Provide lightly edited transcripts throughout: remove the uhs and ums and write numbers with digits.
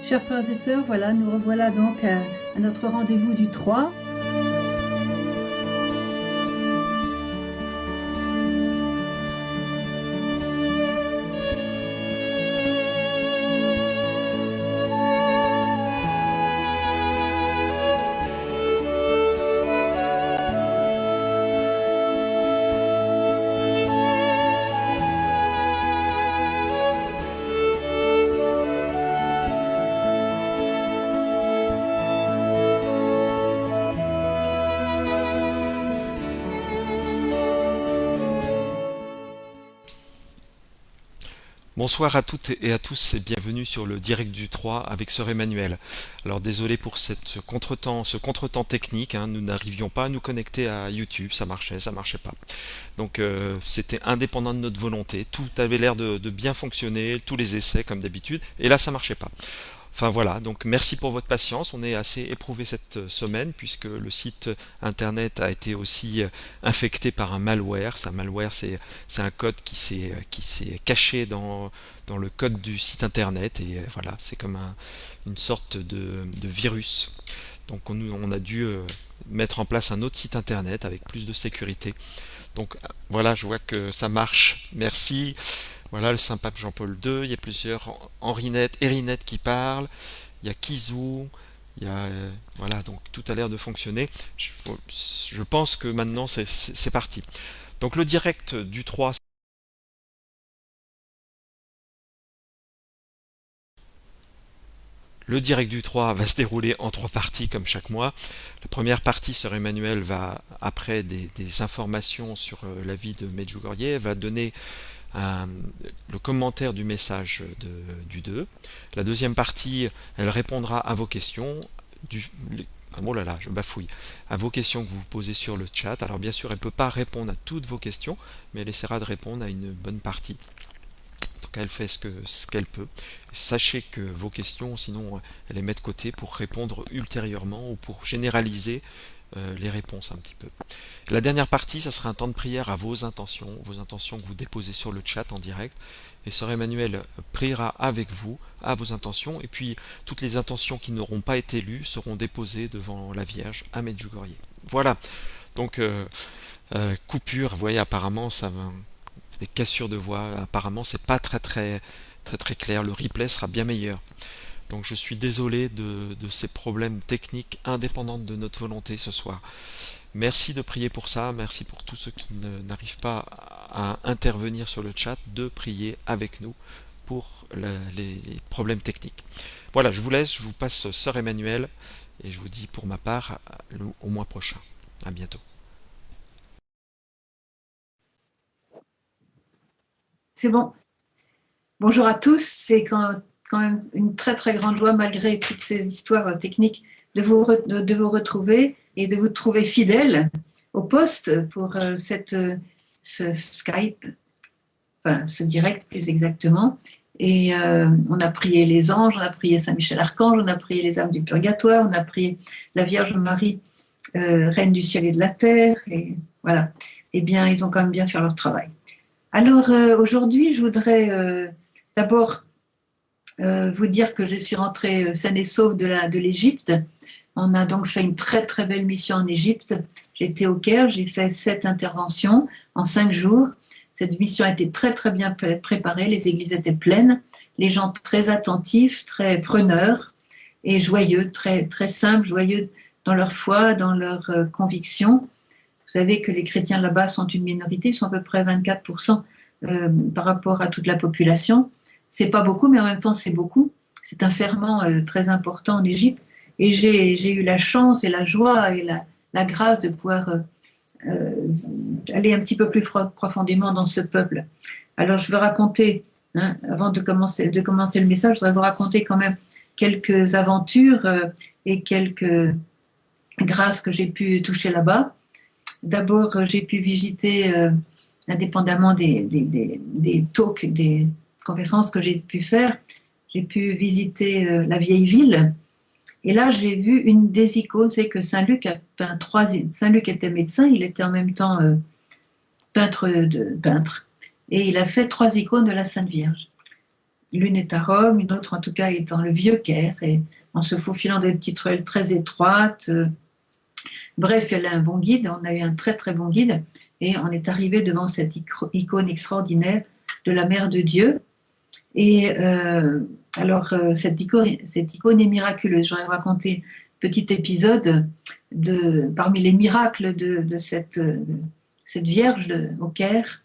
Chers frères et sœurs, voilà, nous revoilà donc à notre rendez-vous du 3. Bonsoir à toutes et à tous et bienvenue sur le direct du 3 avec Sœur Emmanuel. Alors désolé pour ce contretemps technique, hein, nous n'arrivions pas à nous connecter à YouTube, ça marchait pas. Donc c'était indépendant de notre volonté, tout avait l'air de bien fonctionner, tous les essais comme d'habitude, et là ça marchait pas. Enfin voilà, donc merci pour votre patience. On est assez éprouvé cette semaine puisque le site internet a été aussi infecté par un malware. Ça, malware, c'est un code qui s'est caché dans le code du site internet et voilà, c'est comme une sorte de virus. Donc on a dû mettre en place un autre site internet avec plus de sécurité. Donc voilà, je vois que ça marche. Merci. Voilà le Saint-Pape Jean-Paul II, il y a plusieurs Henrinette, Erinette qui parlent, il y a Kizou, il y a voilà, donc tout a l'air de fonctionner. Je pense que maintenant c'est parti. Donc le direct du 3, le direct du 3 va se dérouler en trois parties comme chaque mois. La première partie, Sœur Emmanuel va, après des informations sur la vie de Medjugorje, va donner un- le commentaire du message du 2. La deuxième partie, elle répondra à vos questions. Oh là là, je bafouille. À vos questions que vous posez sur le chat. Alors bien sûr, elle ne peut pas répondre à toutes vos questions, mais elle essaiera de répondre à une bonne partie. Donc elle fait ce qu'elle peut. Sachez que vos questions, sinon, elle les met de côté pour répondre ultérieurement ou pour généraliser les réponses un petit peu. La dernière partie, ça sera un temps de prière à vos intentions que vous déposez sur le chat en direct. Et Sœur Emmanuel priera avec vous à vos intentions. Et puis, toutes les intentions qui n'auront pas été lues seront déposées devant la Vierge à Medjugorje. Voilà. Donc, coupure, vous voyez, apparemment, ça va. Des cassures de voix, apparemment, c'est pas très clair. Le replay sera bien meilleur. Donc, je suis désolé de ces problèmes techniques indépendants de notre volonté ce soir. Merci de prier pour ça, merci pour tous ceux qui n'arrivent pas à intervenir sur le chat, de prier avec nous pour les problèmes techniques. Voilà, je vous laisse, je vous passe Sœur Emmanuel et je vous dis pour ma part au mois prochain. À bientôt. C'est bon. Bonjour à tous. C'est quand même une très très grande joie, malgré toutes ces histoires techniques, de vous retrouver et de vous trouver fidèles au poste pour ce Skype, enfin ce direct plus exactement. Et on a prié les anges, on a prié Saint-Michel-Archange, on a prié les âmes du purgatoire, on a prié la Vierge Marie, Reine du ciel et de la terre. Et voilà. Eh bien, ils ont quand même bien fait leur travail. Alors aujourd'hui, je voudrais d'abord vous dire que je suis rentrée saine et sauve de l'Égypte. On a donc fait une très très belle mission en Égypte. J'étais au Caire, j'ai fait 7 interventions en 5 jours. Cette mission a été très très bien préparée, les églises étaient pleines, les gens très attentifs, très preneurs et joyeux, très, très simples, joyeux dans leur foi, dans leurs convictions. Vous savez que les chrétiens là-bas sont une minorité, ils sont à peu près 24% par rapport à toute la population. C'est pas beaucoup, mais en même temps c'est beaucoup. C'est un ferment très important en Égypte. Et j'ai eu la chance et la joie et la grâce de pouvoir aller un petit peu plus profondément dans ce peuple. Alors je vais raconter, hein, avant de commenter le message, je voudrais vous raconter quand même quelques aventures et quelques grâces que j'ai pu toucher là-bas. D'abord, j'ai pu visiter, indépendamment des talks, des conférences que j'ai pu faire, j'ai pu visiter la vieille ville. Et là, j'ai vu une des icônes, c'est que Saint-Luc a peint Saint-Luc était médecin, il était en même temps peintre. Et il a fait 3 icônes de la Sainte Vierge. l'une est à Rome, une autre en tout cas est dans le Vieux-Caire, et en se faufilant dans des petites ruelles très étroites. Bref, elle a un bon guide, on a eu un très très bon guide, et on est arrivé devant cette icône extraordinaire de la Mère de Dieu. Et cette icône est miraculeuse. J'aurais raconté un petit épisode parmi les miracles de cette Vierge au Caire.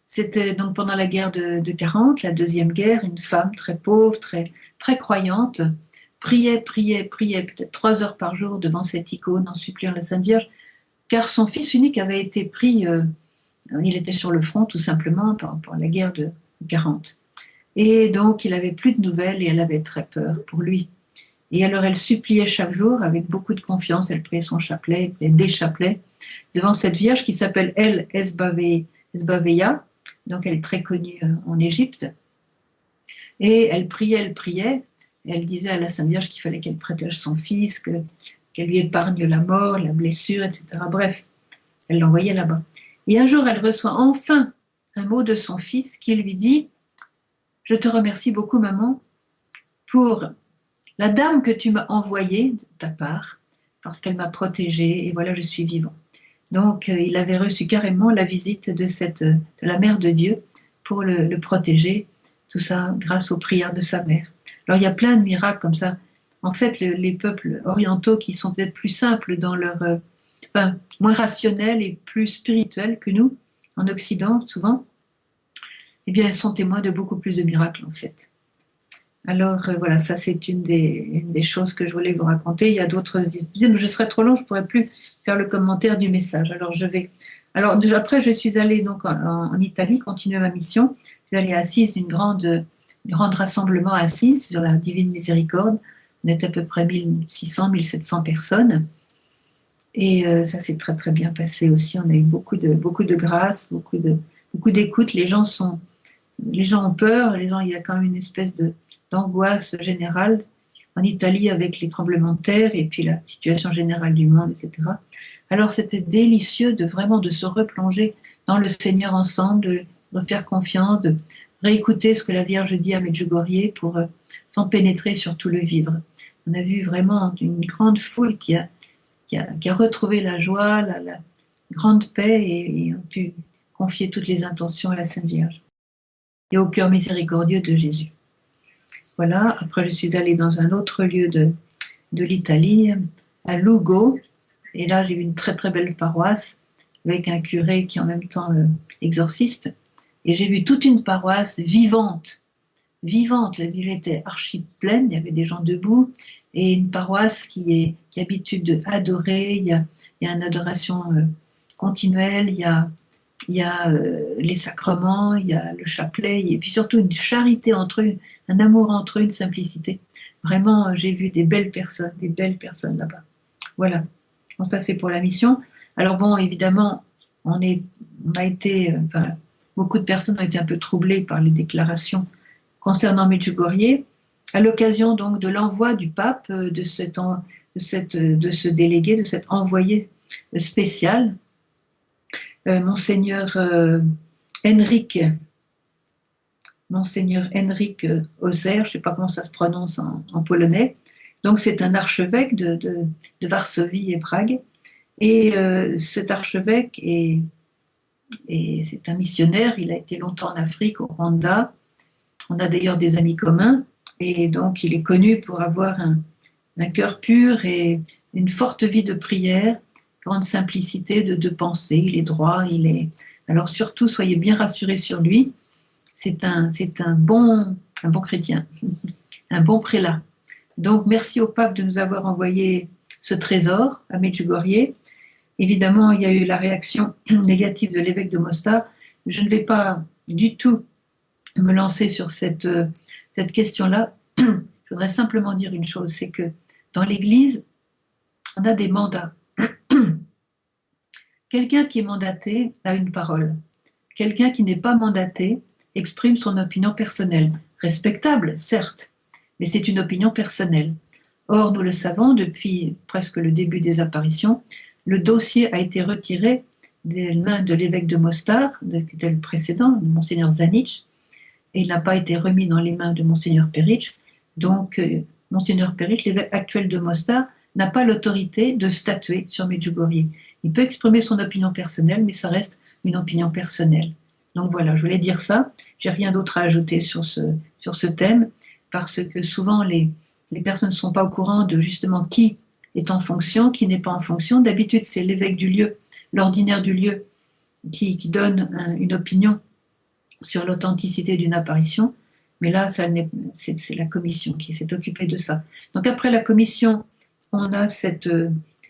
C'était donc pendant la guerre de 40, la deuxième guerre, une femme très pauvre, très, très croyante, priait peut-être 3 heures par jour devant cette icône en suppliant la Sainte Vierge, car son fils unique avait été pris, il était sur le front tout simplement pour la guerre de 40. Et donc il n'avait plus de nouvelles et elle avait très peur pour lui. Et alors elle suppliait chaque jour avec beaucoup de confiance, elle priait son chapelet, elle priait des chapelets devant cette Vierge qui s'appelle El Esbaveya, donc elle est très connue en Égypte. Et elle priait, elle disait à la Sainte Vierge qu'il fallait qu'elle protège son fils, qu'elle lui épargne la mort, la blessure, etc. Bref, elle l'envoyait là-bas. Et un jour, elle reçoit enfin un mot de son fils qui lui dit « Je te remercie beaucoup, maman, pour la dame que tu m'as envoyée de ta part, parce qu'elle m'a protégée, et voilà, je suis vivant. » Donc, il avait reçu carrément la visite de la Mère de Dieu pour le protéger, tout ça grâce aux prières de sa mère. Alors, il y a plein de miracles comme ça. En fait, les peuples orientaux qui sont peut-être plus simples dans moins rationnels et plus spirituels que nous, en Occident, souvent, eh bien, sont témoins de beaucoup plus de miracles, en fait. Alors, voilà, ça, c'est une des choses que je voulais vous raconter. Il y a d'autres épisodes, mais je serais trop long, je ne pourrais plus faire le commentaire du message. Alors, après, je suis allée donc en Italie, continuer ma mission. Je suis allée à Assise, une grande rassemblement à Assise sur la Divine Miséricorde. On est à peu près 1600, 1700 personnes. Et ça s'est très, très bien passé aussi. On a eu beaucoup de grâce, beaucoup d'écoute. Les gens ont peur. Il y a quand même une espèce d'angoisse générale en Italie avec les tremblements de terre et puis la situation générale du monde, etc. Alors c'était délicieux de se replonger dans le Seigneur ensemble, de faire confiance, de réécouter ce que la Vierge dit à Medjugorje pour s'en pénétrer, surtout le vivre. On a vu vraiment une grande foule qui a retrouvé la joie, la grande paix et ont pu confier toutes les intentions à la Sainte Vierge et au cœur miséricordieux de Jésus. Voilà, après je suis allée dans un autre lieu de l'Italie, à Lugo, et là j'ai vu une très très belle paroisse avec un curé qui est en même temps exorciste, et j'ai vu toute une paroisse vivante, la ville était archi pleine, il y avait des gens debout, et une paroisse qui a l'habitude d'adorer, il y a une adoration continuelle, il y a les sacrements, il y a le chapelet, et puis surtout une charité entre eux, un amour entre eux, une simplicité. Vraiment, j'ai vu des belles personnes là-bas. Voilà. Bon, ça c'est pour la mission. Alors bon, évidemment, beaucoup de personnes ont été un peu troublées par les déclarations concernant Medjugorje, à l'occasion donc de l'envoi du pape de ce délégué, de cet envoyé spécial, Monseigneur Henryk Ozer, je ne sais pas comment ça se prononce en polonais. Donc c'est un archevêque de Varsovie et Prague. Et cet archevêque c'est un missionnaire, il a été longtemps en Afrique, au Rwanda. On a d'ailleurs des amis communs. Et donc il est connu pour avoir un cœur pur et une forte vie de prière, grande simplicité de pensée. Il est droit, Alors surtout, soyez bien rassurés sur lui. C'est un bon chrétien, un bon prélat. Donc, merci au pape de nous avoir envoyé ce trésor à Medjugorje. Évidemment, il y a eu la réaction négative de l'évêque de Mostar. Je ne vais pas du tout me lancer sur cette question-là. Je voudrais simplement dire une chose, c'est que dans l'Église, on a des mandats. Quelqu'un qui est mandaté a une parole. Quelqu'un qui n'est pas mandaté exprime son opinion personnelle. Respectable, certes, mais c'est une opinion personnelle. Or, nous le savons, depuis presque le début des apparitions, le dossier a été retiré des mains de l'évêque de Mostar, qui était le précédent, Monseigneur Zanic, et il n'a pas été remis dans les mains de Monseigneur Perich. Donc, Monseigneur Perich, l'évêque actuel de Mostar, n'a pas l'autorité de statuer sur Medjugorje. Il peut exprimer son opinion personnelle, mais ça reste une opinion personnelle. Donc voilà, je voulais dire ça. J'ai rien d'autre à ajouter sur ce thème, parce que souvent les personnes ne sont pas au courant de justement qui est en fonction, qui n'est pas en fonction. D'habitude, c'est l'évêque du lieu, l'ordinaire du lieu, qui donne une opinion sur l'authenticité d'une apparition. Mais là, c'est la commission qui s'est occupée de ça. Donc après la commission, on a cet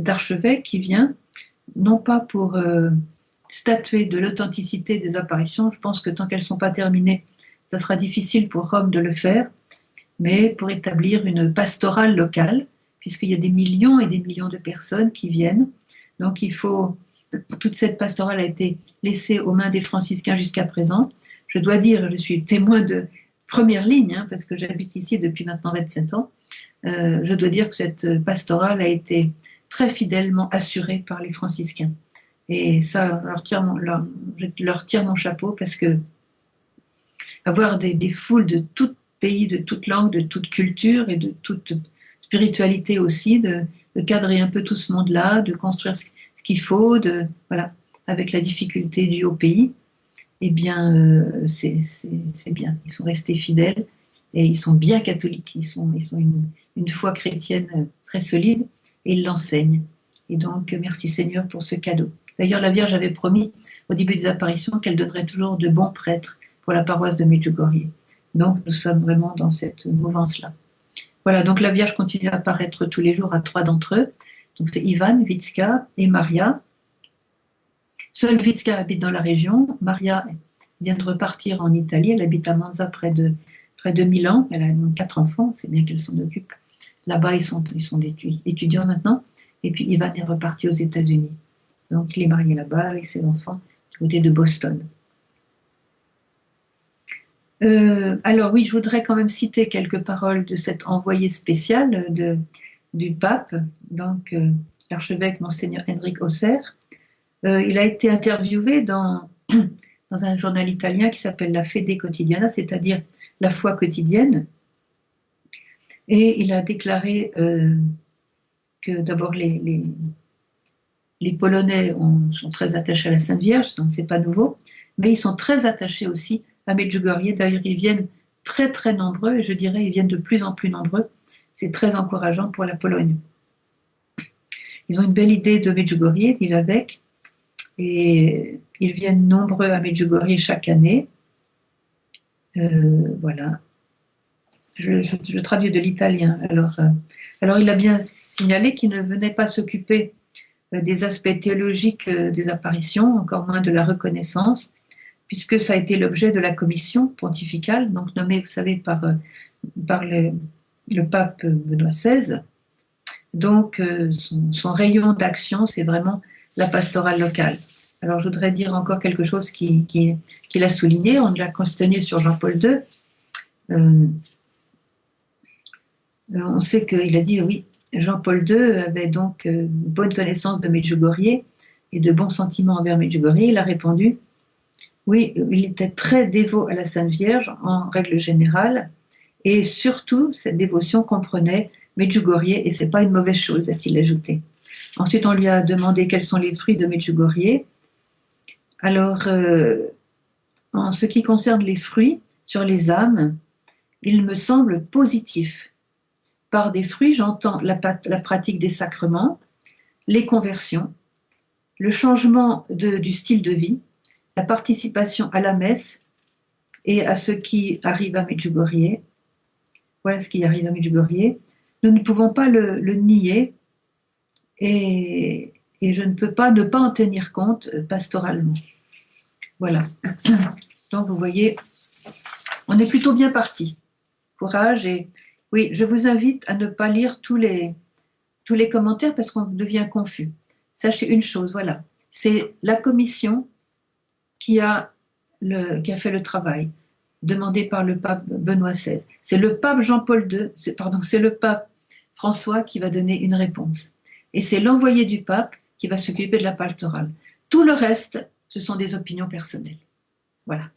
archevêque qui vient, non pas pour statuer de l'authenticité des apparitions. Je pense que tant qu'elles ne sont pas terminées, ça sera difficile pour Rome de le faire, mais pour établir une pastorale locale, puisqu'il y a des millions et des millions de personnes qui viennent. Donc toute cette pastorale a été laissée aux mains des franciscains jusqu'à présent. Je dois dire, je suis témoin de première ligne, parce que j'habite ici depuis maintenant 27 ans. Je dois dire que cette pastorale a été très fidèlement assurée par les franciscains. Et ça, je leur tire mon chapeau, parce que avoir des foules de tout pays, de toute langue, de toute culture et de toute spiritualité aussi, de cadrer un peu tout ce monde-là, de construire ce qu'il faut, voilà, avec la difficulté due au pays, eh bien, c'est bien. Ils sont restés fidèles et ils sont bien catholiques. Ils ont une foi chrétienne très solide et ils l'enseignent. Et donc, merci Seigneur pour ce cadeau. D'ailleurs, la Vierge avait promis au début des apparitions qu'elle donnerait toujours de bons prêtres pour la paroisse de Medjugorje. Donc, nous sommes vraiment dans cette mouvance-là. Voilà, donc la Vierge continue à apparaître tous les jours à 3 d'entre eux. Donc, c'est Ivan, Vitska et Maria. Seule Vitska habite dans la région. Maria vient de repartir en Italie. Elle habite à Monza près de Milan. Elle a 4 enfants, c'est bien qu'elle s'en occupe. Là-bas, ils sont étudiants maintenant. Et puis Ivan est reparti aux États-Unis. Donc, il est marié là-bas avec ses enfants du côté de Boston. Alors oui, je voudrais quand même citer quelques paroles de cet envoyé spécial du pape, donc l'archevêque Monseigneur Henrik Osser. Il a été interviewé dans un journal italien qui s'appelle la Fede Quotidiana, c'est-à-dire la foi quotidienne. Et il a déclaré que d'abord les Polonais sont très attachés à la Sainte Vierge, donc c'est pas nouveau, mais ils sont très attachés aussi à Medjugorje. D'ailleurs, ils viennent très très nombreux, et je dirais ils viennent de plus en plus nombreux. C'est très encourageant pour la Pologne. Ils ont une belle idée de Medjugorje, dit l'évêque, et ils viennent nombreux à Medjugorje chaque année. Voilà. Je traduis de l'italien. Alors, il a bien signalé qu'il ne venait pas s'occuper des aspects théologiques des apparitions, encore moins de la reconnaissance, puisque ça a été l'objet de la commission pontificale, donc nommée, vous savez, par le pape Benoît XVI. Donc, son rayon d'action, c'est vraiment la pastorale locale. Alors, je voudrais dire encore quelque chose qu'il a souligné. On l'a questionné sur Jean-Paul II. On sait qu'il a dit, oui, Jean-Paul II avait donc une bonne connaissance de Medjugorje et de bons sentiments envers Medjugorje. Il a répondu, oui, il était très dévot à la Sainte Vierge en règle générale, et surtout, cette dévotion comprenait Medjugorje, et ce n'est pas une mauvaise chose, a-t-il ajouté. Ensuite, on lui a demandé quels sont les fruits de Medjugorje. Alors, en ce qui concerne les fruits sur les âmes, il me semble positif. Par des fruits, j'entends la pratique des sacrements, les conversions, le changement du style de vie, la participation à la messe et à ce qui arrive à Medjugorje. Voilà ce qui arrive à Medjugorje. Nous ne pouvons pas le nier et je ne peux pas ne pas en tenir compte pastoralement. Voilà. Donc vous voyez, on est plutôt bien parti. Courage et oui, je vous invite à ne pas lire tous les commentaires parce qu'on devient confus. Sachez une chose, voilà, c'est la commission qui a fait le travail demandé par le pape Benoît XVI. C'est le pape Jean-Paul II, c'est le pape François qui va donner une réponse. Et c'est l'envoyé du pape qui va s'occuper de la pastorale. Tout le reste, ce sont des opinions personnelles. Voilà.